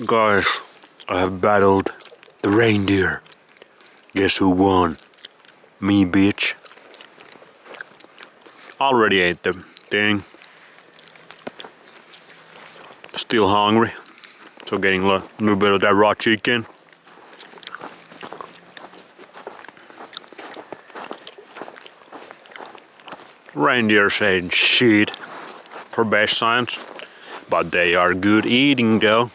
Guys, I have battled the reindeer. Guess who won? Me, bitch. Already ate the thing. Still hungry. So getting a little bit of that raw chicken. Reindeers ain't shit for best science, but they are good eating though.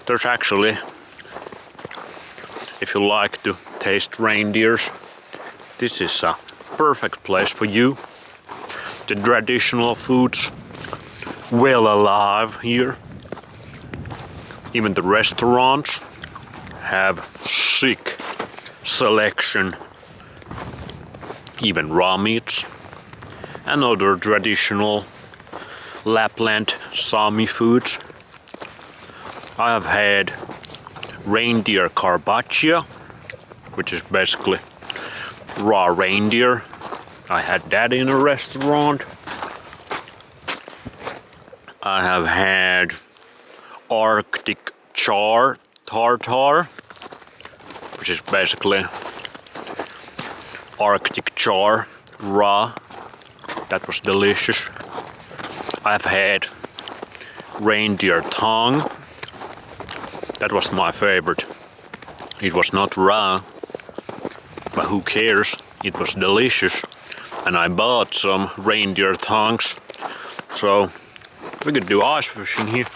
There's actually, if you like to taste reindeers, this is a perfect place for you. The traditional foods well alive here. Even the restaurants have sick selection. Even raw meats and other traditional Lapland Sami foods. I have had reindeer carpaccio, which is basically raw reindeer. I had that in a restaurant. I have had Arctic char tartar, which is basically Arctic char raw. That was delicious. I've had reindeer tongue. That was my favorite. It was not raw, but who cares? It was delicious. And I bought some reindeer tongues. So we could do ice fishing here.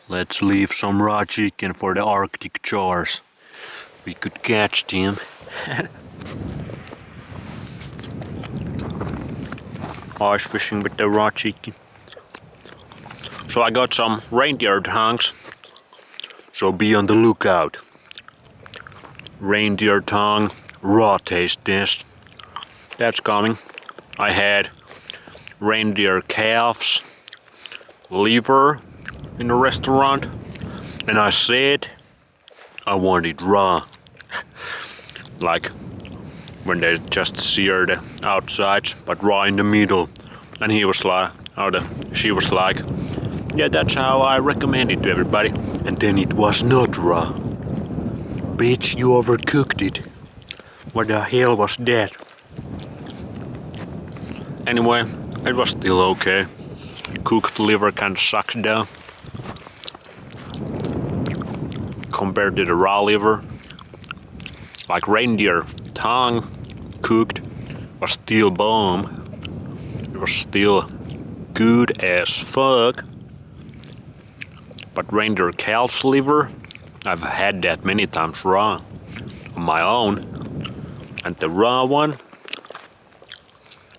Let's leave some raw chicken for the Arctic chars. We could catch them. Ice fishing with the raw chicken. So I got some reindeer tongues. So be on the lookout. Reindeer tongue raw taste test. That's coming. I had reindeer calves liver in a restaurant, and I said I want it raw. Like when they just sear the outsides, but raw in the middle. And he was like, she was like, yeah, that's how I recommend it to everybody. And then it was not raw. Bitch, you overcooked it. What the hell was that? Anyway, it was still okay. Cooked liver kinda sucks down compared to the raw liver. Like reindeer tongue cooked was still bomb. It was still good as fuck. But reindeer calf's liver, I've had that many times raw on my own. And the raw one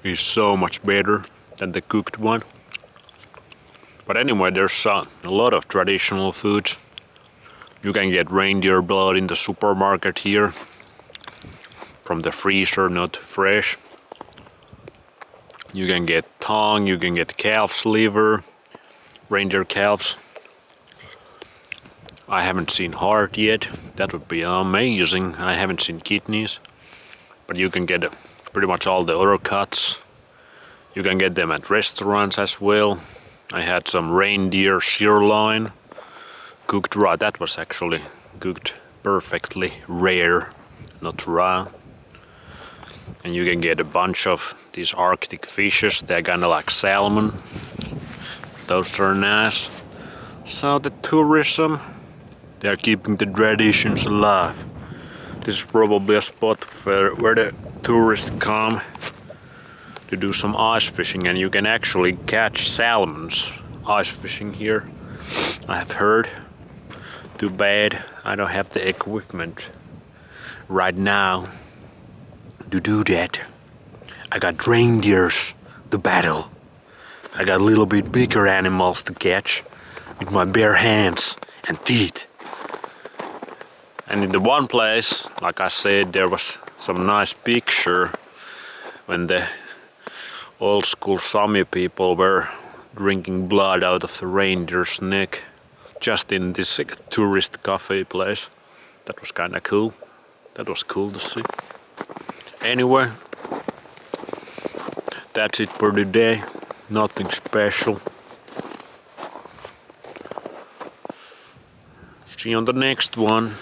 is so much better than the cooked one. But anyway, there's a lot of traditional foods. You can get reindeer blood in the supermarket here. From the freezer, not fresh. You can get tongue, you can get calf's liver, reindeer calves. I haven't seen heart yet. That would be amazing. I haven't seen kidneys. But you can get pretty much all the other cuts. You can get them at restaurants as well. I had some reindeer sirloin cooked raw. That was actually cooked perfectly rare, not raw. And you can get a bunch of these Arctic fishes. They're kinda like salmon. Those are nice. So the tourism, they're keeping the traditions alive. This is probably a spot where the tourists come to do some ice fishing, and you can actually catch salmons ice fishing here, I have heard. Too bad I don't have the equipment right now to do that. I got reindeers to battle. I got a little bit bigger animals to catch with my bare hands and teeth. And in the one place, like I said, there was some nice picture when the old school Sami people were drinking blood out of the reindeer's neck just in this tourist cafe place. That was kinda cool. That was cool to see. Anyway, that's it for today. Nothing special. See you on the next one.